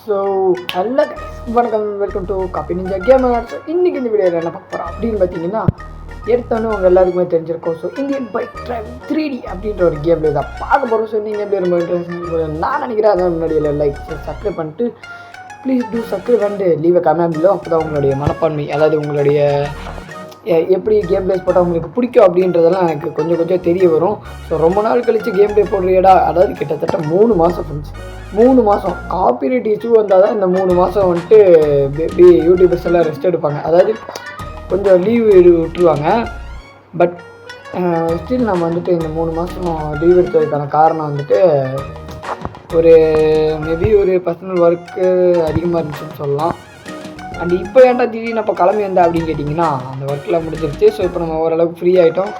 So நல்ல வணக்கம், welcome to copy ninja gamer. So இன்றைக்கி இந்த வீடியோவில் என்ன பார்க்க போகிறோம் அப்படின்னு பார்த்தீங்கன்னா, எடுத்தோன்னே உங்கள் எல்லாருக்குமே தெரிஞ்சிருக்கும். So Indian bike driving 3D அப்படின்ற ஒரு கேமில் தான் பார்க்க போகிறோம். ஸோ நீங்கள் எப்படி ரொம்ப இன்ட்ரெஸ்ட் நான் நினைக்கிறேன். அதான் முன்னாடி லைக் சப்ஸ்கிரைப் பண்ணிட்டு ப்ளீஸ் டூ சப்ஸ்கிரைப் பண்ணிட்டு லீவ் கமெண்ட் பிலோ. அப்போ தான் உங்களுடைய மனப்பான்மை, அதாவது உங்களுடைய எப்படி கேம் பிளேஸ் போட்டால் உங்களுக்கு பிடிக்கும் அப்படின்றதெல்லாம் எனக்கு கொஞ்சம் கொஞ்சம் தெரிய வரும். ஸோ ரொம்ப நாள் கழித்து கேம் பிளே போடுறியடா, அதாவது கிட்டத்தட்ட 3 மாதம் ஃப்ரெண்ட்ஸ். 3 மாதம் காப்பிரைட் இஷ்யூ வந்தால் தான் இந்த 3 மாதம் வந்துட்டு எப்படி யூடியூபர்ஸ் எல்லாம் ரெஸ்ட் எடுப்பாங்க, அதாவது கொஞ்சம் லீவ் விட்டுருவாங்க. பட் ஸ்டில் நம்ம வந்துட்டு இந்த 3 மாதம் லீவ் எடுத்ததுக்கான காரணம் வந்துட்டு ஒரு மேபி ஒரு பர்சனல் ஒர்க்கு அதிகமாக இருந்துச்சுன்னு சொல்லலாம். அண்ட் இப்போ ஏன்டா திடீர்னு அப்போ கிளம்பி வந்தேன் அப்படின்னு கேட்டிங்கன்னா, அந்த ஒர்க்கில் முடிஞ்சிருச்சு. ஸோ இப்போ நம்ம ஓரளவுக்கு ஃப்ரீ ஆகிட்டோம்.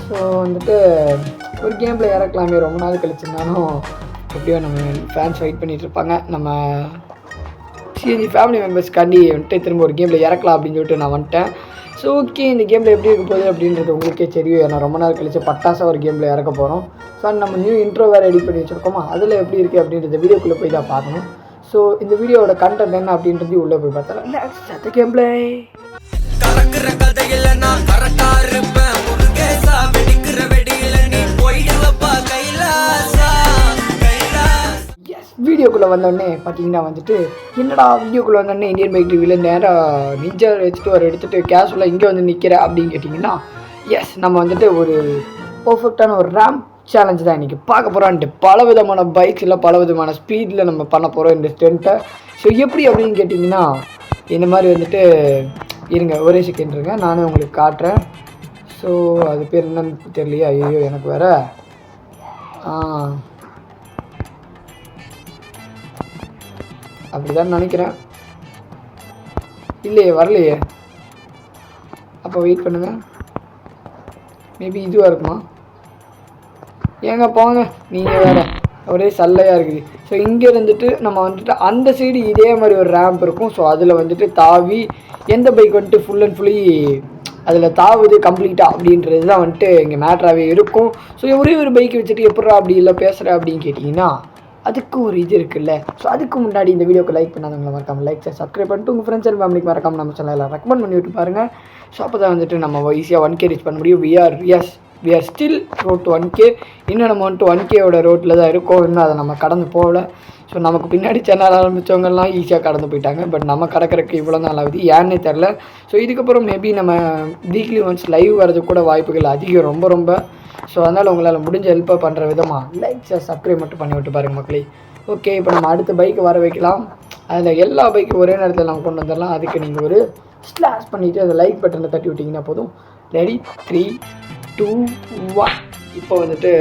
ஸோ வந்துட்டு ஒரு கேமில் இறக்கலாமே, ரொம்ப நாள் கழிச்சுருந்தாலும் எப்படியோ நம்ம ஃபேன்ஸ் வெயிட் பண்ணிகிட்ருப்பாங்க. நம்ம சிஎன்ஜி ஃபேமிலி மெம்பர்ஸ்க்காண்டி வந்துட்டு திரும்ப ஒரு கேமில் இறக்கலாம் அப்படின்னு சொல்லிட்டு நான் வந்துட்டேன். ஸோ ஓகே, இந்த கேமில் எப்படி இருக்க போகுது அப்படின்றது உங்களுக்கே தெரியும். ஏன்னா ரொம்ப நாள் கழிச்சு பட்டாசாக ஒரு கேமில் இறக்க போகிறோம். ஸோ நம்ம நியூ இன்ட்ரோ வேறு எடிட் பண்ணி வச்சுருக்கோமா, அதில் எப்படி இருக்குது அப்படின்றத வீடியோக்குள்ளே போய் தான் பார்க்கணும். ஸோ இந்த வீடியோவோட கண்டென்ட் என்ன அப்படின்றது உள்ளே போய் பார்த்தா கேம்ப்ளே வீடியோக்குள்ளே வந்தோடனே பார்த்தீங்கன்னா வந்துட்டு, என்னடா வீடியோக்குள்ளே வந்தோடனே இந்தியன் பைக் டிவியில் நேராக நிஞ்சா வச்சுட்டு ஒரு எடுத்துகிட்டு கேஷுவலாக இங்கே வந்து நிற்கிற அப்படின்னு கேட்டிங்கன்னா, எஸ் நம்ம வந்துட்டு ஒரு பர்ஃபெக்டான ஒரு ரேம்ப் சேலஞ்சு தான் இன்றைக்கி பார்க்க போகிறோன்ட்டு. பல விதமான பைக்ஸில் பல விதமான ஸ்பீடில் நம்ம பண்ண போகிறோம் இந்த ஸ்டெண்ட்டை. ஸோ எப்படி அப்படின்னு கேட்டிங்கன்னா, இந்த மாதிரி வந்துட்டு இருங்க ஒரே செகண்ட் இருங்க, நானே உங்களுக்கு காட்டுறேன். ஸோ அது பேர் என்னன்னு தெரியலையா, ஐயோ எனக்கு வேறு அப்படி தான் நினைக்கிறேன். இல்லையே வரலையே, அப்போ வெயிட் பண்ணுங்கள், மேபி இதுவாக இருக்குமா? ஏங்க போங்க, நீங்கள் வேறு ஒரே சல்லையாக இருக்குது. ஸோ இங்கே இருந்துட்டு நம்ம வந்துட்டு அந்த சைடு இதே மாதிரி ஒரு ரேம்ப் இருக்கும். ஸோ அதில் வந்துட்டு தாவி எந்த பைக் வந்துட்டு ஃபுல் அண்ட் ஃபுல்லி அதில் தாவுது கம்ப்ளீட்டாக அப்படின்றது தான் வந்துட்டு இங்கே மேட்ராகவே இருக்கும். ஸோ ஒரே ஒரு பைக் வச்சுட்டு எப்பட்றா அப்படி இல்லை பேசுகிற அப்படின்னு கேட்டிங்கன்னா, அதுக்கு ஒரு இது இருக்குல்ல. ஸோ அதுக்கு முன்னாடி இந்த வீடியோக்கு லைக் பண்ணாதவங்களை மறக்காமல் லைக் சப்ஸ்கிரைப் பண்ணிட்டு உங்கள் ஃப்ரெண்ட்ஸ் அண்ட் ஃபேமிலிக்கு மறக்காமல் நம்ம சேனலில் ரெக்கமெண்ட் பண்ணி விட்டு பாருங்கள். ஸோ அப்போ தான் வந்துட்டு நம்ம ஈஸியாக 1K ரீச் பண்ண முடியும். we are still road to 1K. இன்னும் நம்ம வந்துட்டு 1Kயோட ரோட்டில் தான் இருக்கோம். இன்னும் அதை நம்ம கடந்து போகல. ஸோ நமக்கு பின்னாடி சேனல் ஆரம்பித்தவங்கலாம் ஈஸியாக கடந்து போயிட்டாங்க. பட் நம்ம கடக்கிறதுக்கு இவ்வளோ நாள் ஆகுது, ஏன்னே தெரில. ஸோ இதுக்கப்புறம் மேபி நம்ம வீக்லி ஒன்ஸ் லைவ் வரதுக்கு கூட வாய்ப்புகள் அதிகம், ரொம்ப ரொம்ப. ஸோ அதனால் உங்களால் முடிஞ்ச ஹெல்ப்பாக பண்ணுற விதமாக லைக் சப்ஸ்கிரைப் மட்டும் பண்ணி விட்டு பாருங்கள் மக்களே. ஓகே, இப்போ நம்ம அடுத்த பைக்கு வர வைக்கலாம். அதில் எல்லா பைக்கும் ஒரே நேரத்தில் நம்ம கொண்டு வந்துடலாம். அதுக்கு நீங்கள் ஒரு ஸ்லாஷ் பண்ணிவிட்டு அந்த லைக் பட்டனை தட்டி விட்டிங்கன்னா போதும். ரெடி 3, 2, 1. இப்போ வந்துட்டு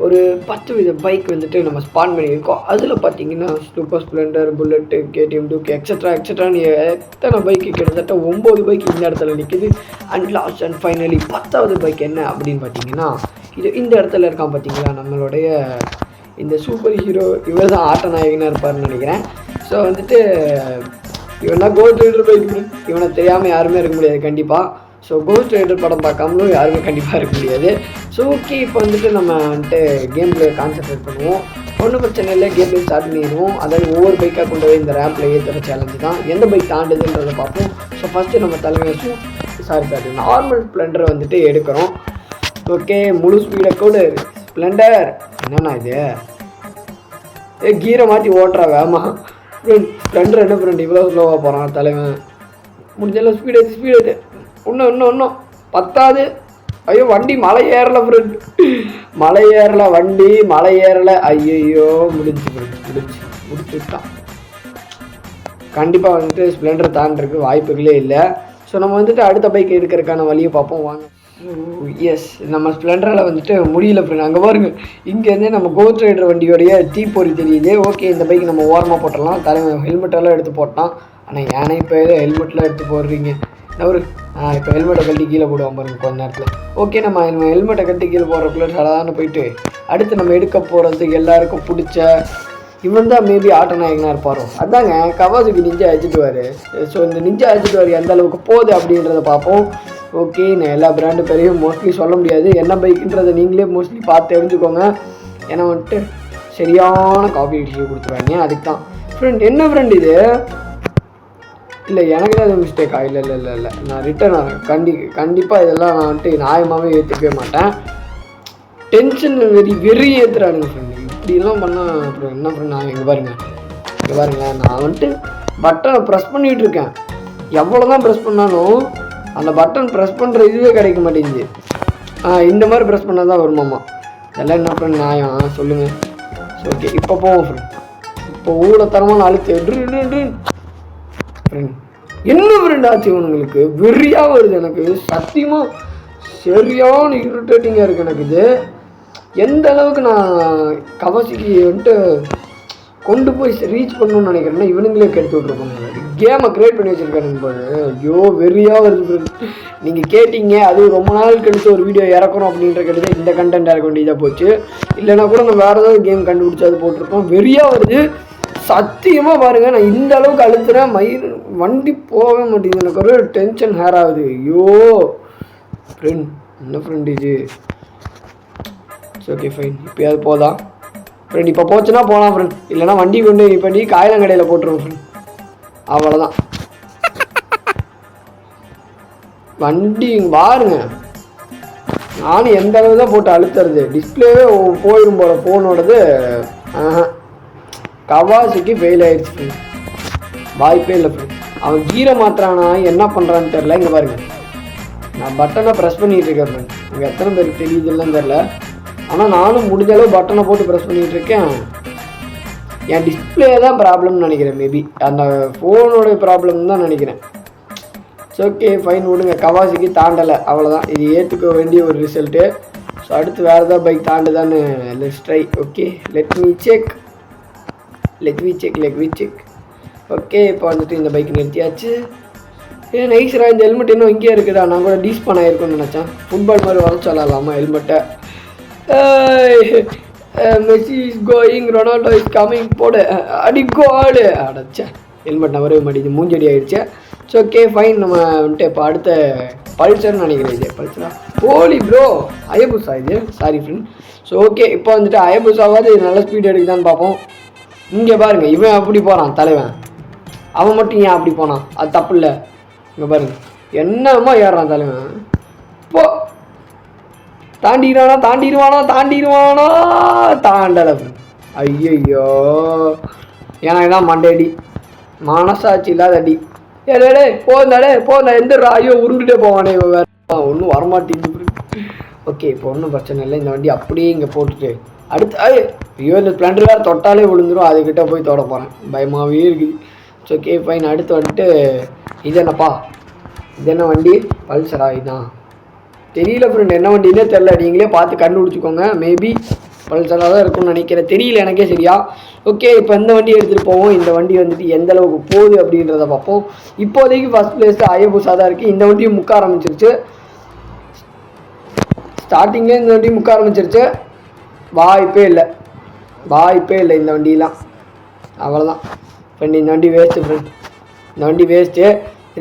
ஒரு 10 வித பைக் வந்துட்டு நம்ம ஸ்பான் பண்ணியிருக்கோம். அதில் பார்த்தீங்கன்னா super Splendor, bullet, KTM, Duke எக்ஸட்ரான்னு எத்தனை பைக்கு, கிட்டத்தட்ட 9 பைக் இந்த இடத்துல நிற்கிது. அண்ட் லாஸ்ட் அண்ட் ஃபைனலி 10வது பைக் என்ன அப்படின்னு பார்த்தீங்கன்னா, இது இந்த இடத்துல இருக்கான் பார்த்தீங்களா, நம்மளுடைய இந்த சூப்பர் ஹீரோ. இவர் தான் ஆட்ட நாயகனாக இருப்பார்னு நினைக்கிறேன். ஸோ வந்துட்டு இவன் தான் கோல்ட் ரைடர் பைக். இவனை தெரியாமல் யாருமே இருக்க முடியாது கண்டிப்பாக. ஸோ கோஸ்ட் ரைடர் படம் பார்க்காமலும் யாருமே கண்டிப்பாக இருக்க முடியாது. ஸோ ஓகே, இப்போ வந்துட்டு நம்ம வந்துட்டு கேம் பிளே கான்சன்ட்ரேட் பண்ணுவோம். ஒன்றும் பிரச்சனை இல்லை, கேம் பிளே ஸ்டார்ட் பண்ணிடுவோம். அதாவது ஒவ்வொரு பைக்காக கொண்டு போய் இந்த ரேம்பில் ஏற்றுற சேலஞ்சு தான். எந்த பைக் தாண்டுதுன்றதை பார்ப்போம். ஸோ ஃபஸ்ட்டு நம்ம தலைமை நார்மல் ஸ்ப்ளெண்டரை வந்துட்டு எடுக்கிறோம். ஓகே, முழு ஸ்பீடை கூட ஸ்ப்ளெண்டர். என்னண்ணா இது, கீரை மாற்றி ஓட்டுறா வேமா ஃப்ரெண்ட். ஸ்ப்ளெண்டர் என்ன ஃப்ரெண்ட் இவ்வளோ ஸ்லோவாக போகிறான் தலைவன். முடிஞ்சளவு ஸ்பீடு இன்னும் 10வது. ஐயோ வண்டி மலை ஏறலை ஃப்ரெண்ட், வண்டி மலை ஏறலை. ஐயோ முடிச்சுட்டான். கண்டிப்பாக வந்துட்டு ஸ்ப்ளெண்டர் தாண்டறதுக்கு வாய்ப்புகளே இல்லை. ஸோ நம்ம வந்துட்டு அடுத்த பைக் எடுக்கிறதுக்கான வழியை பார்ப்போம் வாங்க. எஸ், நம்ம ஸ்ப்ளெண்டரில் வந்துட்டு முடியல ஃப்ரெண்ட். அங்கே பாருங்க, இங்கேருந்தே நம்ம கோஸ்ட் ரைடர் வண்டியோடைய தீப்பொறி தெரியுது. ஓகே, இந்த பைக் நம்ம ஓரமாக போட்டுடலாம். தலைமை ஹெல்மெட்டெல்லாம் எடுத்து போட்டான். ஆனால் ஏன்னா இப்போ ஹெல்மெட்லாம் எடுத்து போடுறீங்க ஒரு இப்போ ஹெல்மெட்டை கட்டி கீழே போடுவோம் பாருங்க கொஞ்ச நேரத்தில். ஓகே, நம்ம ஹெல்மெட்டை கட்டி கீழே போடுறக்குள்ளே சாதாரண போயிட்டு அடுத்து நம்ம எடுக்க போகிறதுக்கு எல்லாருக்கும் பிடிச்ச இவன் தான் மேபி ஆட்ட நாயகனாக இருப்பாரோ. அதாங்க கவாசுக்கு நிஞ்சா அடிச்சுட்டுவார். ஸோ இந்த நிஞ்சா அடிச்சுட்டுவார் எந்த அளவுக்கு போகுது அப்படின்றத பார்ப்போம். ஓகே, நான் எல்லா பிராண்டு பேரையும் மோஸ்ட்லி சொல்ல முடியாது, என்ன பைக்குன்றதை நீங்களே மோஸ்ட்லி பார்த்து தெரிஞ்சுக்கோங்க. ஏன்னா வந்துட்டு சரியான காப்பி இஷ்யூ கொடுத்துருவாங்க. அதுக்கு தான் ஃப்ரெண்ட் என்ன ஃப்ரெண்ட் இது? இல்லை எனக்கு தான் அது மிஸ்டேக்கா? இல்லை இல்லை இல்லை இல்லை நான் ரிட்டர்ன் ஆகிறேன். கண்டிப்பாக இதெல்லாம் நான் வந்துட்டு நியாயமாகவே ஏற்றுக்கவே மாட்டேன். டென்ஷன் வெறி ஏற்றுறானுங்க ஃப்ரெண்ட். இப்படிலாம் பண்ணால் அப்புறம் என்ன ஃப்ரெண்ட்? நான் இங்கே பாருங்களேன் நான் வந்துட்டு பட்டனை ப்ரெஸ் பண்ணிகிட்டு இருக்கேன். எவ்வளோ தான் ப்ரெஸ் பண்ணாலும் அந்த பட்டன் ப்ரெஸ் பண்ணுற இதுவே கிடைக்க மாட்டேங்குது. இந்த மாதிரி ப்ரெஸ் பண்ணால் தான் வருமாம்மா. இதெல்லாம் என்ன ஃப்ரெண்ட் நியாயம் சொல்லுங்கள். ஸோ ஓகே இப்போ போவோம் ஃப்ரெண்ட். இப்போ ஊழத்தரமான அழுத்து ஃப்ரெண்ட். என்ன ஃப்ரெண்ட் ஆச்சு உங்களுக்கு? வெறியாக வருது எனக்கு சத்தியமாக. சரியான இரிட்டேட்டிங்காக இருக்குது எனக்கு இது. எந்த அளவுக்கு நான் கவாசிக்கு வந்துட்டு கொண்டு போய் ரீச் பண்ணணும்னு நினைக்கிறேன்னா இவனுங்களே கெடுத்து விட்ருப்பாங்க. கேமை க்ரியேட் பண்ணி வச்சுருக்காருங்க போது. ஐயோ வெறியாக வருது ஃப்ரெண்ட். நீங்கள் கேட்டிங்க அது ரொம்ப நாள் கழித்து ஒரு வீடியோ இறக்கணும் அப்படின்ற கழித்து இந்த கண்டென்ட் இறக்க வேண்டியதாக போச்சு. இல்லைனா கூட நான் வேறு ஏதாவது கேம் கண்டுபிடிச்சி அது போட்டிருப்போம். வெறியாக வருது சத்தியமாக. பாருங்கள் நான் இந்த அளவுக்கு அழுத்துறேன் வண்டி போகவே மாட்டேங்குது. எனக்கு ஒரு டென்ஷன் ஹேர் ஆகுது. ஐயோ ஃப்ரெண்ட் என்ன ஃப்ரெண்ட் இது? Okay fine. இப்போயாவது போதா ஃப்ரெண்ட்? இப்போ போச்சுன்னா போகலாம் ஃப்ரெண்ட். இல்லைனா வண்டி கொண்டு பண்ணி காயிலங்கடையில் போட்டுருவோம் ஃப்ரெண்ட். அவ்வளோதான். வண்டி பாருங்க நானும் எந்த அளவு தான் போட்டு அழுத்துறது. டிஸ்பிளேவே போயிடும் போல ஃபோனோடது. கவாசிக்கு ஃபெயில் ஆயிடுச்சு ஃப்ரெண்ட். வாய்ப்பே இல்லை ஃப்ரெண்ட். அவன் கீரை மாற்றானா என்ன பண்ணுறான்னு தெரில. இங்கே பாருங்கள் நான் பட்டனை ப்ரெஸ் பண்ணிகிட்டு இருக்கேன் ஃப்ரெண்ட். இங்கே எத்தனை பேருக்கு தெரியுதுன்னு தெரில. ஆனால் நானும் முடிஞ்ச அளவு பட்டனை போட்டு ப்ரெஸ் பண்ணிகிட்டு இருக்கேன். என் டிஸ்பிளே தான் ப்ராப்ளம்னு நினைக்கிறேன். மேபி அந்த ஃபோனோடைய ப்ராப்ளம் தான் நினைக்கிறேன். ஓகே ஃபைன் விடுங்க. கவாசிக்கு தாண்டலை அவ்வளோதான். இது ஏற்றுக்க வேண்டிய ஒரு ரிசல்ட்டு. ஸோ அடுத்து வேறு ஏதாவது பைக் தாண்டுதான்னு let's try. Okay let me check. Okay இப்போ வந்துட்டு இந்த பைக் நிறுத்தியாச்சு. நைஸ்ரா இந்த ஹெல்மெட் இன்னும் இங்கே இருக்குடா. நான் கூட டீஸ் பண்ண ஆயிருக்கும்னு நினச்சேன். ஃபுட்பால் மாதிரி வர சொல்லலாமா ஹெல்மெட்டை? Messi is going, Ronaldo is coming போடு அடி கோடு அடைச்சேன். ஹெல்மெட் நான் வரவே மாட்டேங்குது. மூஞ்சடி ஆகிடுச்சு. So okay fine. நம்ம வந்துட்டு இப்போ அடுத்த பல்சர்னு நினைக்கிறேன். இது பல்சரா? ஹோலி ப்ரோ அயபுசா இது. Sorry friend. ஸோ ஓகே இப்போ வந்துட்டு அயபுசாவாவது நல்ல ஸ்பீட் எடுக்குதான்னு பார்ப்போம். இங்கே பாருங்கள் இவன் அப்படி போகிறான் தலைவன். அவன் மட்டும் ஏன் அப்படி போனான்? அது தப்பு இல்லை. இங்கே பாருங்கள் என்னமா ஏறுறான் தலைவன். போ தாண்டிடுவானா தாண்டலை. ஐயோ எனக்கு தான் மண்டேடி மனசாட்சி இல்லாத அடி. ஏடே போந்தா எந்திரா. ஐயோ உருண்டுட்டே போவானே வேறு ஒன்றும் வரமாட்டேங்குது. ஓகே இப்போ ஒன்றும் பிரச்சனை இல்லை. இந்த வண்டி அப்படியே இங்கே போட்டுட்டு அடுத்து ஐயோ இந்த ஸ்ப்ளெண்டர் வேறு தொட்டாலே விழுந்துடும். அதுக்கிட்ட போய் தொட போகிறேன். பயமாகவே இருக்குது. Okay fine. அடுத்து வந்துட்டு இது என்னப்பா? இது என்ன வண்டி? பல்சரா? இதுதான் தெரியல ஃப்ரெண்ட். என்ன வண்டினே தெரில. நீங்களே பார்த்து கண்டுபிடிச்சிக்கோங்க. மேபி பல்சராக தான் இருக்கும்னு நினைக்கிறேன். தெரியல எனக்கே சரியா. ஓகே இப்போ இந்த வண்டி எடுத்துகிட்டு போவோம். இந்த வண்டி வந்துட்டு எந்த அளவுக்கு போகுது அப்படின்றத பார்ப்போம். இப்போதைக்கு ஃபஸ்ட் பிளேஸ் அயபுசா தான் இருக்குது. இந்த வண்டியும் முக்க ஆரம்பிச்சிருச்சு. ஸ்டார்டிங்கே இந்த வண்டியும் முக்க ஆரம்பிச்சிருச்சு. வாய்ப்பே இல்லை இந்த வண்டியெலாம். அவ்வளோதான் ஃப்ரெண்ட். இந்த வண்டி வேஸ்ட்டு ஃப்ரெண்ட். இந்த வண்டி வேஸ்ட்டு.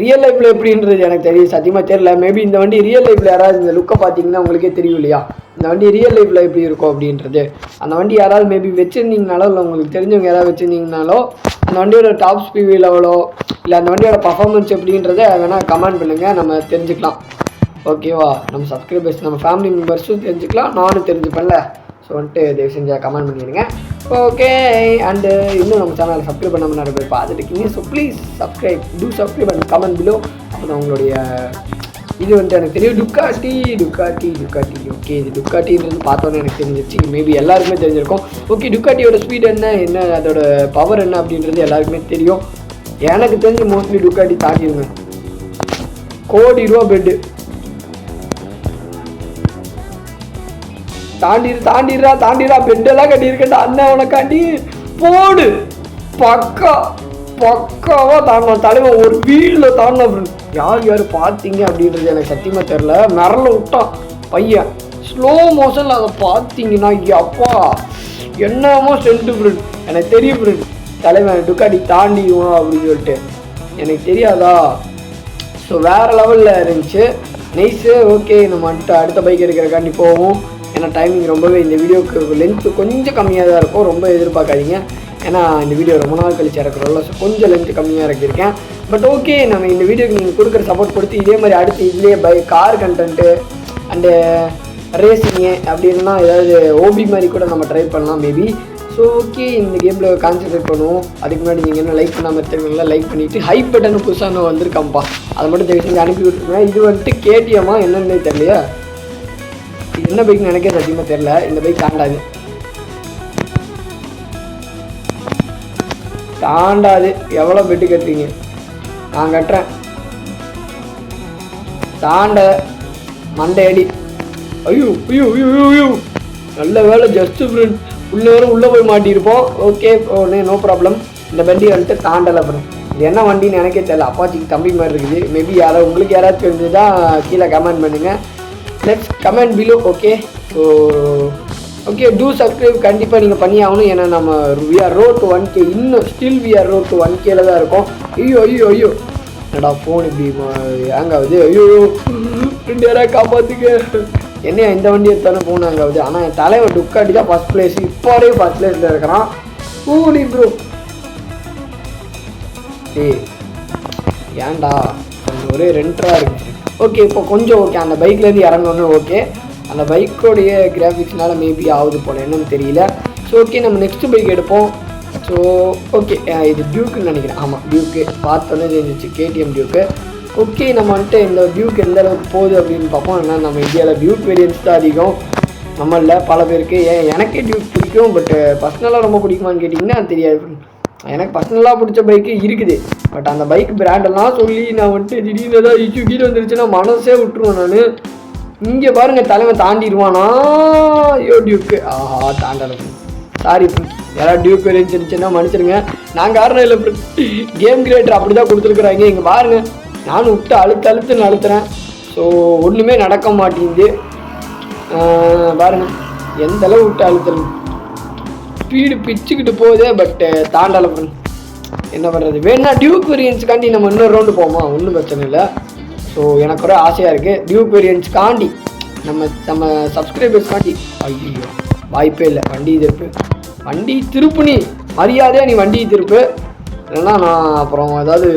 ரியல் லைஃப்பில் எப்படின்றது எனக்கு தெரியும் சத்தியமாக தெரியல. மேபி இந்த வண்டி ரியல் லைஃப்பில் யாராவது இந்த லுக்கை பார்த்தீங்கன்னா உங்களுக்கே தெரியும் இல்லையா இந்த வண்டி ரியல் லைஃப்பில் எப்படி இருக்கும் அப்படின்றது. அந்த வண்டி யாராவது மேபி வச்சுருந்தீங்கனாலோ இல்லை உங்களுக்கு தெரிஞ்சவங்க யாராவது வச்சுருந்தீங்கனாலோ அந்த வண்டியோட டாப் ஸ்பீட் லெவலோ இல்லை அந்த வண்டியோட பர்ஃபார்மன்ஸ் எப்படின்றத வேணால் கமெண்ட் பண்ணுங்கள். நம்ம தெரிஞ்சுக்கலாம். ஓகேவா? நம்ம சப்ஸ்கிரைபர்ஸ் நம்ம ஃபேமிலி மெம்பர்ஸும் தெரிஞ்சுக்கலாம். நானும் தெரிஞ்சுப்பேன்ல. ஸோ வந்துட்டு தயவு செஞ்சால் கமெண்ட் பண்ணிடுங்க. ஓகே அண்டு இன்னும் நம்ம சேனலை சப்ஸ்கிரைப் பண்ணாமல் நிறைய பேர் பார்த்துட்டு இருக்கீங்க. So please subscribe and comment below. அப்போ தான் உங்களுடைய இது வந்துட்டு எனக்கு தெரியும். டுக்காட்டி ஓகே இது டுக்காட்டின்றது பார்த்தோன்னே எனக்கு தெரிஞ்சிருச்சு. மேபி எல்லாருக்குமே தெரிஞ்சிருக்கும். ஓகே டுக்காட்டியோட ஸ்பீட் என்ன அதோட பவர் என்ன அப்படின்றது எல்லாருக்குமே தெரியும். எனக்கு தெரிஞ்சு மோஸ்ட்லி டுக்காட்டி தாண்டிடுங்க. ₹1 கோடி பெட்டு தாண்டிடுறா பெட்டெல்லாம் கட்டியிருக்கேன்டா அண்ணன் உனக்காண்டி போடு. பக்காவாக தாண்டணும் தலைவன். ஒரு வீலில் தாண்டின ஃப்ரெண்ட். யார் பார்த்தீங்க அப்படின்றது எனக்கு சத்தியமாக தெரில. மிரள விட்டான் பையன் ஸ்லோ மோஷனில். அதை பார்த்தீங்கன்னா அப்பா என்னமோ ஸ்ட்ரென்த்து ஃப்ரெண்ட். எனக்கு தெரியும் ஃப்ரெண்ட் தலைவன் டுக்காட்டி தாண்டிடுவான் அப்படின்னு சொல்லிட்டு. எனக்கு தெரியாதா? ஸோ வேறு லெவலில் இருந்துச்சு. நைஸு. ஓகே நம்ம அடுத்த பைக் எடுக்கிறக்காண்டி போவோம். ஏன்னா டைமிங் ரொம்பவே இந்த வீடியோக்கு லென்த்து கொஞ்சம் கம்மியாக தான் இருக்கும். ரொம்ப எதிர்பார்க்காதீங்க. ஏன்னா இந்த வீடியோ ரொம்ப நாள் கழிச்சு இறக்குறோம்ல, ஸோ கொஞ்சம் லென்த்து கம்மியாக இறக்கியிருக்கேன். பட் ஓகே, நம்ம இந்த வீடியோக்கு நீங்கள் கொடுக்குற சப்போர்ட் கொடுத்து இதே மாதிரி அடுத்து இதுலேயே கார் கண்டென்ட்டு அண்டு ரேசிங்கு அப்படி இல்லைன்னா ஏதாவது ஓபி மாதிரி கூட நம்ம ட்ரை பண்ணலாம் மேபி. ஸோ ஓகே, இந்த கேமில் கான்சன்ட்ரேட் பண்ணுவோம். அதுக்கு முன்னாடி நீங்கள் என்ன லைக் பண்ணாமல் இருக்கீங்களா, லைக் பண்ணிவிட்டு ஹைப் பட்டன் புதுசாக வந்திருக்காம்ப்பா, அதை மட்டும் தயவு செஞ்சு அனுப்பி விட்டுருங்க. இது வந்துட்டு கேடிஎம்மா என்னென்னே தெரியலையா, இது என்ன பைக்னு எனக்கே சத்தியமாக தெரில. இந்த பைக் தாண்டாது. எவ்வளோ பெட்டு கட்டுறீங்க? நான் கட்டுறேன். தாண்ட மண்டையடி. ஐயோ ஐயோ ஐயோ ஐயோ, நல்ல வேலை ஜஸ்ட்டு ஃப்ரெண்ட் உள்ளே போய் மாட்டியிருப்போம். Okay no problem. இந்த வண்டி வந்துட்டு தாண்டலை ஃப்ரெண்ட். இது என்ன வண்டின்னு எனக்கே தெரியல. அப்பாச்சிக்கு தம்பி மாதிரி இருக்குது. மேபி உங்களுக்கு யாராவது தெரிஞ்சுதான் கீழே கமெண்ட் பண்ணுங்கள். Let's comment below. Okay, so okay, two subscribe கண்டிப்பாக நீங்கள் பண்ணி ஆகணும். ஏன்னா நம்ம we are road to 1K, இன்னும் still we are road to 1Kல தான் இருக்கும். ஐயோ ஐயோ ஐயோ, என்னடா ஃபோன் இப்படி ஹேங்காகுது. ஐயோ 2 யாராவது காப்பாற்றுங்க. என்னையா இந்த வண்டி எடுத்தானே ஃபோன் ஹேங்காகுது. ஆனால் என் தலைவர் டுக்காட்டி தான் ஃபஸ்ட் பிளேஸ், இப்போ வரையும் ஃபஸ்ட் பிளேஸில் இருக்கிறான். நீ ப்ரோ ஏன்டா கொஞ்சம் ஒரே ரெண்டராக இருக்குது. ஓகே, இப்போ கொஞ்சம் ஓகே, அந்த பைக்லேருந்து இறங்கணுன்னு ஓகே. அந்த பைக்கோடைய கிராஃபிக்ஸ்னால மேபி ஆகுது போல், என்னன்னு தெரியல. ஸோ ஓகே, நம்ம நெக்ஸ்ட்டு பைக் எடுப்போம். ஸோ ஓகே, இது டியூக்குன்னு நினைக்கிறேன். ஆமாம், டியூக்கு பார்த்தோன்னே தெரிஞ்சிச்சு, கேடிஎம் டியூக்கு. ஓகே, நம்ம வந்துட்டு இந்த டியூக் எந்த அளவுக்கு போகுது அப்படின்னு பார்ப்போம். ஏன்னா நம்ம இந்தியாவில் டியூக் வேரியன்ஸ் தான் அதிகம் நம்மளில் பல பேருக்கு. எனக்கே டியூக் பிடிக்கும், பட் பர்சனலாக ரொம்ப பிடிக்குமான்னு கேட்டிங்கன்னா தெரியாது. எனக்கு பர்சனலாக பிடிச்ச பைக்கு இருக்குது, பட் அந்த பைக் பிராண்டெல்லாம் சொல்லி நான் வந்துட்டு திடீர்னு ஏதாவது இஷ்யூ கீழே வந்துருச்சுன்னா மனசே விட்டுருவேன் நான். இங்கே பாருங்கள், தலைமை தாண்டிடுவானா? ஐயோ டியூக்கு, ஆஹா தாண்டலை. சாரி ஃப்ரெண்ட், யாராவது டியூக் இருந்துச்சுன்னா மன்னிச்சிருங்க. நான் காரணம் இல்லை ஃப்ரெண்ட், கேம் கிரியேட்டர் அப்படி தான் கொடுத்துருக்குறாங்க. இங்கே பாருங்கள், நானும் விட்டு அழுத்துன்னு அழுத்துறேன். ஸோ ஒன்றுமே நடக்க மாட்டேங்குது. பாருங்கள் எந்த அளவு விட்டு அழுத்துறேன், ஸ்பீடு பிச்சுக்கிட்டு போகுது, பட் தாண்டலை ஃப்ரெண்ட். என்ன பண்ணுறது? வேணா டியூக் வேரியன்ஸுக்காண்டி நம்ம இன்னொரு ரவுண்டு போமா, ஒன்றும் பிரச்சனை இல்லை. ஸோ எனக்கு ஒரு ஆசையாக இருக்குது, டியூக் வேரியன்ஸ்காண்டி நம்ம சப்ஸ்கிரைபர்ஸ்காண்டி. ஐயோ வாய்ப்பே இல்லை. வண்டி திருப்பு, நீ மரியாதையாக நீ வண்டி திருப்பு, இல்லைன்னா நான் அப்புறம் ஏதாவது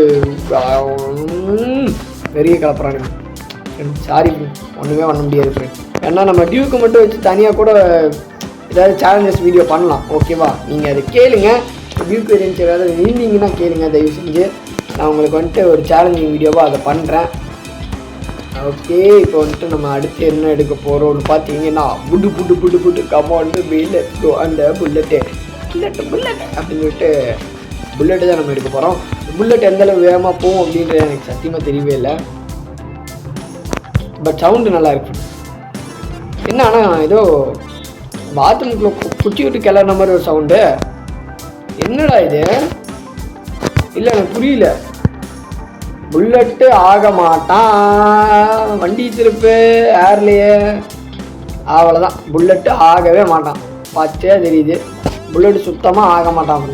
பெரிய கலப்புறானுங்க. சாரி ஃப்ரெண்ட், ஒன்றுமே பண்ண முடியாது ஃப்ரெண்ட். ஏன்னா நம்ம டியூக்கு மட்டும் வச்சு தனியாக கூட ஏதாவது சேலஞ்சஸ் வீடியோ பண்ணலாம், ஓகேவா? நீங்கள் அதை கேளுங்க. டியூக் வேரியன்ஸ் ஏதாவது இருந்தீங்கன்னா கேளுங்க தயவு செஞ்சு. நான் உங்களுக்கு வந்துட்டு ஒரு சேலஞ்சிங் வீடியோவாக அதை பண்ணுறேன். ஓகே, இப்போ வந்துட்டு நம்ம அடுத்து என்ன எடுக்க போகிறோம்னு பார்த்தீங்கன்னா புட்டு கமாண்டு பில்லெட் அந்த புல்லட்டு அப்படின்னு சொல்லிட்டு புல்லட்டு தான் நம்ம எடுக்க போகிறோம். புல்லட் எந்தளவு வேகமாக போகும் அப்படின்றது எனக்கு சத்தியமாக தெரியவே இல்லை, பட் சவுண்டு நல்லா இருக்கு. என்ன ஆனால் ஏதோ பாத்ரூம்குள்ளே குச்சி விட்டு கிளறின மாதிரி ஒரு சவுண்டு. என்னடா இது? இல்லை எனக்கு புரியல. புல்லட்டு ஆக மாட்டான், வண்டி திருப்பு ஏர்லையே, அவ்வளோதான். புல்லட்டு ஆகவே மாட்டான், பச்சையா தெரியுது. புல்லட்டு சுத்தமாக ஆக மாட்டான்.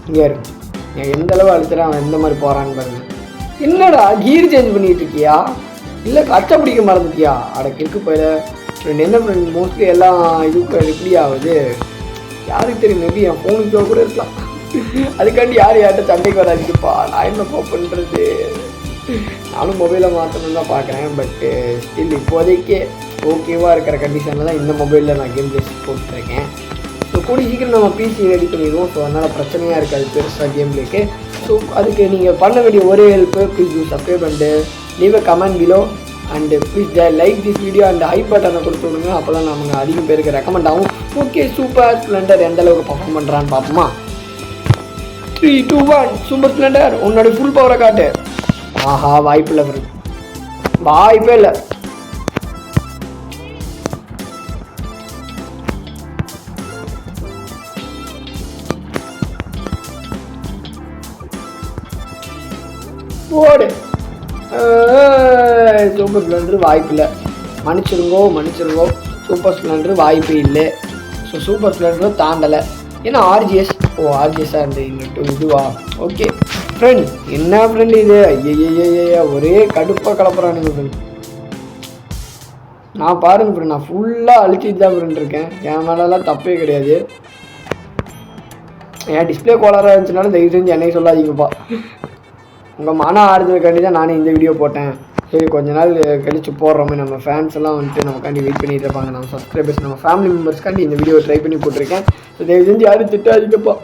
இங்கே இருக்கு, எந்த அளவு அழுத்துறான், எந்த மாதிரி போகிறான்னு பாருங்க. என்னடா கீர் சேஞ்ச் பண்ணிட்டு இருக்கியா, இல்லை கச்சை பிடிக்க மறந்துட்டியா? அடக்கு இருக்கு போயில ஃப்ரெண்ட். என்ன ஃப்ரெண்ட், மோஸ்ட்லி எல்லாம் இதுக்கு எப்படி ஆகுது யாருக்கு தெரியும். மேபி என் ஃபோனுக்கு கூட இருக்கலாம், அதுக்காண்டி யார்கிட்ட சண்டைக்கு வராதுப்பா. நான் என்னப்பா பண்ணுறது? நானும் மொபைலை மாற்றணும்னு தான் பார்க்குறேன், பட்டு ஸ்டில் இப்போதைக்கு ஓகேவாக இருக்கிற கண்டிஷனில் தான் இந்த மொபைலில் நான் கேம் பிளேஸ் போட்டுருக்கேன். ஸோ கூடி சீக்கிரம் நம்ம பிசி ரெடி பண்ணிடுவோம். ஸோ அதனால் பிரச்சனையாக இருக்காது பெருசாக கேம் பிளேக்கு. ஸோ அதுக்கு நீங்கள் பண்ண வேண்டிய ஒரே help, please you subscribe and leave a comment below and please like this video and hype பட்டனை கொடுத்து விடுங்க. அப்போ தான் நமக்கு அதிகம் பேருக்கு ரெக்கமெண்ட் ஆகும். ஓகே, சூப்பர் ஸ்ப்ளெண்டர் எந்த அளவுக்கு பர்ஃபார்ம் பண்ணுறான்னு பார்ப்போமா? 3, 2, 1 சூப்பர் ஸ்ப்ளெண்டர், உன்னோட ஃபுல் பவரை காட்டு. ஆஹா வாய்ப்பு இல்லை ஃப்ரெண்ட், வாய்ப்பே இல்லை. போடு. சூப்பர் ஸ்ப்ளெண்டர் வாய்ப்பு இல்லை, மன்னிச்சிருங்கோ. சூப்பர் ஸ்ப்ளெண்டர் வாய்ப்பு இல்லை. ஸோ சூப்பர் ஸ்ப்ளெண்டரும் தாண்டலை. ஏன்னா ஆர்ஜிஎஸ், ஆர்ஜிஎஸ்ஸாக இருந்தது இன்னும் இதுவா? ஓகே ஃப்ரெண்ட், என்ன ஃப்ரெண்ட் இது? ஐயா ஒரே கடுப்பாக கலப்புறானுங்க ஃப்ரெண்ட். நான் பாருங்க ஃப்ரெண்ட், நான் ஃபுல்லாக அழிச்சிட்டு தான் ஃப்ரெண்ட் இருக்கேன். என் மேலெல்லாம் தப்பே கிடையாது. ஏன் டிஸ்பிளே கோளாறாக இருந்துச்சுனாலும் தயவு செஞ்சு என்னை சொல்லாதீங்கப்பா. உங்கள் மன ஆறுதலுக்காண்டி தான் நானே இந்த வீடியோ போட்டேன். சரி கொஞ்ச நாள் கழித்து போடுறோமே, நம்ம ஃபேன்ஸ் எல்லாம் வந்துட்டு நமக்காண்டி வெயிட் பண்ணிட்டு இருப்பாங்க, நம்ம சப்ஸ்கிரைபர்ஸ் நம்ம ஃபேமிலி மெம்பர்ஸ்க்காண்டி இந்த வீடியோ ட்ரை பண்ணி போட்டிருக்கேன். ஸோ தயவு செஞ்சு யாரும் திட்டாதீங்கப்பா,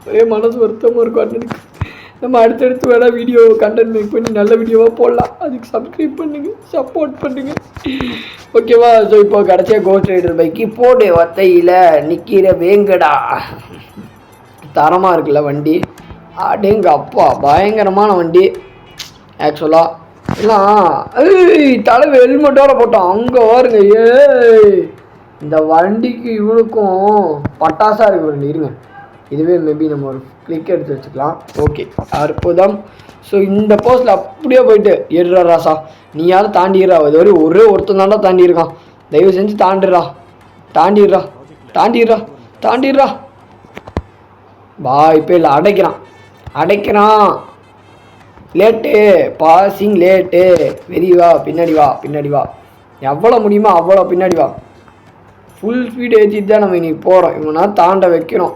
ஒரே மனசு வருத்தமாக இருக்கும். எனக்கு நம்ம அடுத்தடுத்து வேணா வீடியோ கண்டென்ட் மேக் பண்ணி நல்ல வீடியோவாக போடலாம். அதுக்கு சப்ஸ்கிரைப் பண்ணுங்கள், சப்போர்ட் பண்ணுங்கள், ஓகேவா? ஸோ இப்போ கடைசியாக கோஸ்ட் ரைடர் பைக்கு போடு வத்தையில் நிற்கிற வேங்கடா. தரமாக இருக்குல்ல வண்டி, அடேங்க அப்பா பயங்கரமான வண்டி ஆக்சுவலாக. எல்லாம் தலைவர் ஹெல்மெட்டோட போட்டோம் அங்கே பாருங்க. இந்த வண்டிக்கு இவனுக்கும் பட்டாசாக இருக்கு வண்டி. இருங்க, இதுவே மேபி நம்ம ஒரு கிளிக் எடுத்து வச்சுக்கலாம். ஓகே, அற்புதம். ஸோ இந்த போஸ்ட்டில் அப்படியே போயிட்டு ஏறுறா ராசா, நீயாவது தாண்டிடுறா. இது வரை ஒரே ஒருத்தன் தாண்டா தாண்டியிருக்கான். தயவு செஞ்சு தாண்டிடுறா, தாண்டிடுறா, தாண்டிடுறா, தாண்டிடுறா. வாய்ப்பே இல்லை, அடைக்கிறான். Late, passing late. வெறிவா, பின்னாடி வா, பின்னாடி வா, எவ்வளோ முடியுமோ அவ்வளோ பின்னாடி வா. ஃபுல் ஸ்பீடு ஏற்றிட்டு தான் நம்ம இன்னைக்கு போகிறோம். இவனா தாண்ட வைக்கணும்.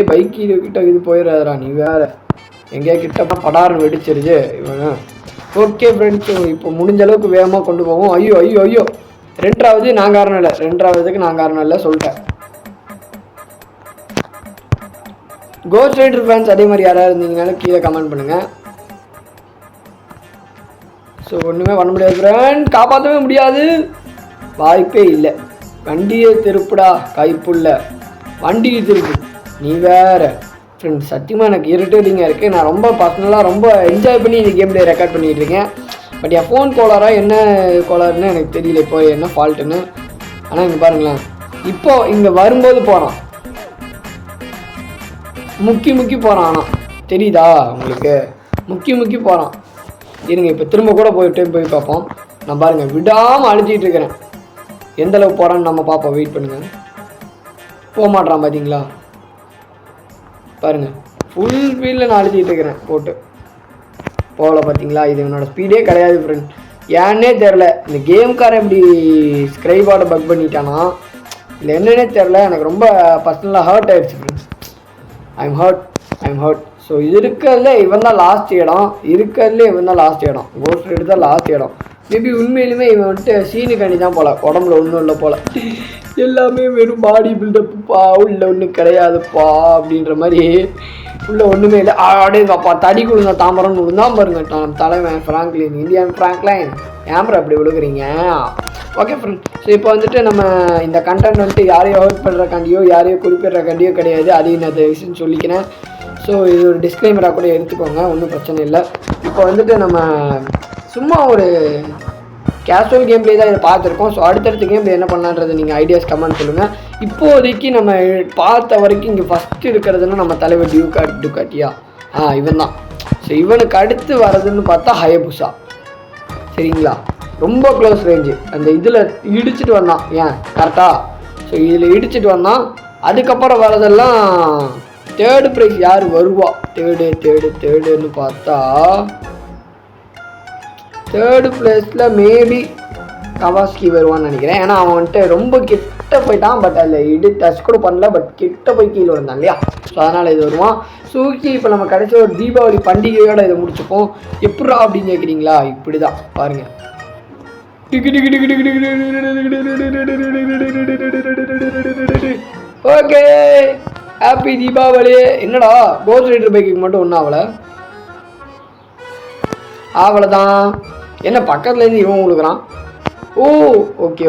பைக் கிட்ட இது போயிடாதரா நீ வேறு. எங்கேயா கிட்ட படாருன்னு வெடிச்சிருச்சு இவனு. ஓகே ஃப்ரெண்ட்ஸ், இப்போ முடிஞ்ச அளவுக்கு வேகமாக கொண்டு போவோம். ஐயோ ஐயோ ஐயோ, ரெண்டாவது நான் காரணம் இல்லை, ரெண்டாவதுக்கு நான் காரணம் இல்லை சொல்லிட்டேன். கோஸ்ட் ரைடர் ஃபேன்ஸ் அதே மாதிரி யாராவது இருந்தீங்கனாலும் கீழே கமெண்ட் பண்ணுங்கள். ஸோ ஒன்றுமே பண்ண முடியாது ஃப்ரெண்ட், காப்பாற்றவே முடியாது, வாய்ப்பே இல்லை. வண்டியே திருப்புடா கைப்புள்ள, வண்டியை திருப்பு நீ வேறு. ஃப்ரெண்ட்ஸ் சத்தியமாக எனக்கு இரிட்டேட்டிங்காக இருக்குது. நான் ரொம்ப பர்சனலாக ரொம்ப என்ஜாய் பண்ணி இந்த கேம் ரெக்கார்ட் பண்ணிகிட்டு இருக்கேன். பட் என் ஃபோன் கோளாராக என்ன கோளாறுன்னு எனக்கு தெரியல, இப்போ என்ன ஃபால்ட்டுன்னு. ஆனால் இங்கே பாருங்களேன், இப்போது இங்கே வரும்போது போகிறான், முக்கி போகிறான். ஆனால் தெரியுதா உங்களுக்கு, முக்கி போகிறான். இருங்க, இப்போ திரும்ப கூட போய் பார்ப்போம். நான் பாருங்கள் விடாமல் அழுத்திட்டு இருக்கிறேன். எந்தளவு போகிறான்னு நம்ம பார்ப்போம், வெயிட் பண்ணுங்கள். போக மாட்டான் பார்த்தீங்களா, பாருங்கள் ஃபுல் ஸ்பீடில் நான் அழுத்திட்டு இருக்கிறேன் போட்டு போகல பார்த்தீங்களா. இது என்னோடய ஸ்பீடே கிடையாது ஃப்ரெண்ட், ஏன்னே தெரில. இந்த கேம்காரன் இப்படி ஸ்க்ரைபார்டை பக் பண்ணிட்டானா இல்லை என்னன்னே தெரில. எனக்கு ரொம்ப பர்சனலாக ஹர்ட் ஆகிடுச்சு ஃப்ரெண்ட்ஸ். I'm hurt. ஸோ இது இருக்கிறதுல இவன் தான் லாஸ்ட் இடம், கோஸ்ட் ரைடர் தான் லாஸ்ட் இடம். மேபி உண்மையிலுமே இவன் வந்துட்டு சீனுக்காண்டி தான் போல, உடம்புல ஒன்றும் இல்லை போல், எல்லாமே வெறும் பாடி பில்டப்புப்பா, உள்ள ஒன்றும் கிடையாதுப்பா அப்படின்ற மாதிரி. உள்ள ஒன்றுமே இல்லை. அப்படியேப்பா தடி கொடுங்க, தாமரம்னு விழுந்தான் பாருங்க தலைவன் ஃப்ராங்க்லின், இந்தியன் ஃப்ராங்க்லைன். ஏம்பரை அப்படி விழுகுறீங்க. ஓகே ஃப்ரெண்ட், ஸோ இப்போ வந்துட்டு நம்ம இந்த கண்டென்ட் வந்துட்டு யாரையும் ஹர்ட் பண்ணுறக்காண்டியோ யாரையும் குறிப்பிட்றக்காண்டியோ கிடையாது, அதையும் நான் விஷயம் சொல்லிக்கிறேன். ஸோ இது ஒரு டிஸ்க்ளைமராக கூட எடுத்துக்கோங்க, ஒன்றும் பிரச்சனை இல்லை. இப்போ வந்துட்டு நம்ம சும்மா ஒரு கேஷுவல் கேம் பிளே தான் இதை பார்த்துருக்கோம். ஸோ அடுத்தடுத்த கேம் பிளே என்ன பண்ணலான்றது நீங்கள் ஐடியாஸ் கமெண்ட் சொல்லுங்கள். இப்போதைக்கு நம்ம பார்த்த வரைக்கும் இங்கே ஃபஸ்ட்டு இருக்கிறதுனா நம்ம தலைவர் டுகாட்டியா, இவன் தான். ஸோ இவனுக்கு அடுத்து வர்றதுன்னு பார்த்தா ஹயபுசா, சரிங்களா? ரொம்ப க்ளோஸ் ரேஞ்சு. அந்த இதில் இடிச்சிட்டு வந்தான், ஏன் கரெக்டாக? ஸோ இதில் இடிச்சிட்டு வந்தான். அதுக்கப்புறம் வரதெல்லாம் தேர்டு ப்ரைஸ் யார் வருவா, தேர்டுன்னு பார்த்தா தேர்டு பிளேஸில் மேபி கவாஸ்கி வருவான்னு நினைக்கிறேன். ஏன்னா அவன் வந்துட்டு ரொம்ப கிட்ட போயிட்டான், பட் அதில் டச் கூட பண்ணல, பட் கிட்ட போய் கீழே வந்தான் இல்லையா. ஸோ அதனால் இது வருவான். சூக்கி இப்போ நம்ம கடைசி ஒரு தீபாவளி பண்டிகையோடு இதை முடிச்சுப்போம். எப்படா அப்படின்னு கேட்குறீங்களா, இப்படி தான் பாருங்கள். Okay, happy Deepavali. என்னடா கோஸ்ட் ரைடர் பைக்குக்கு மட்டும் ஒன்றும் ஆவலைதான். என்ன பக்கத்துலேருந்து இவன் கொடுக்குறான். ஓகே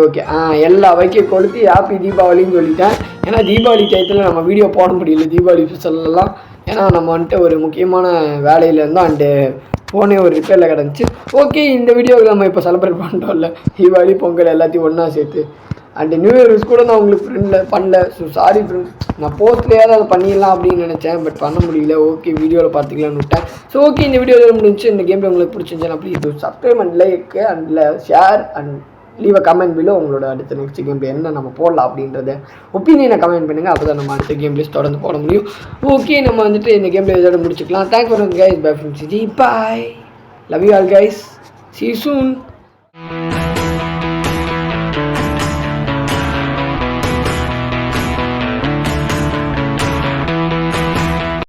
எல்லா பைக்கையும் கொளுத்தி ஹாப்பி தீபாவளின்னு சொல்லிட்டேன். ஏன்னா தீபாவளி டயத்தில் நம்ம வீடியோ போட முடியல, தீபாவளி ஸ்பெஷல்லாம். ஏன்னா நம்ம வந்துட்டு ஒரு முக்கியமான வேலையில் இருந்தோம், அண்டு ஃபோனே ஒரு ரிப்பேரில் கிடந்துச்சு. ஓகே, இந்த வீடியோவில் நம்ம இப்போ செலிப்ரேட் பண்ணிட்டோம்ல, தீபாவளி பொங்கல் எல்லாத்தையும் ஒன்றா சேர்த்து. அண்டு நியூ இயர் விஷ் கூட நான் உங்களுக்கு ஃப்ரெண்டில் பண்ணல. ஸோ சாரி ஃப்ரெண்ட்ஸ், நான் போஸ்ட்லேயாவது அதை பண்ணிடலாம் அப்படின்னு நினச்சேன், பட் பண்ண முடியல. ஓகே, வீடியோவில் பார்த்துக்கலான்னு விட்டேன். ஸோ ஓகே, இந்த வீடியோவில் முடிஞ்சு. இந்த கேம் உங்களுக்கு பிடிச்சிருந்துச்சுன்னா please subscribe and like and share and leave a comment below. உங்களோட அடுத்த நெக்ஸ்ட் கேம் பிளே என்ன நம்ம போடலாம் அப்படின்றத ஒப்பீனியனை கமெண்ட் பண்ணுங்கள். அப்போ தான் நம்ம அடுத்த கேம் பிளேஸ் தொடர்ந்து போட முடியும். ஓகே, நம்ம வந்துட்டு இந்த கேம் பிளே இதோட முடிச்சுக்கலாம். Thanks for guys, by from CG, bye, love you all guys, see you soon.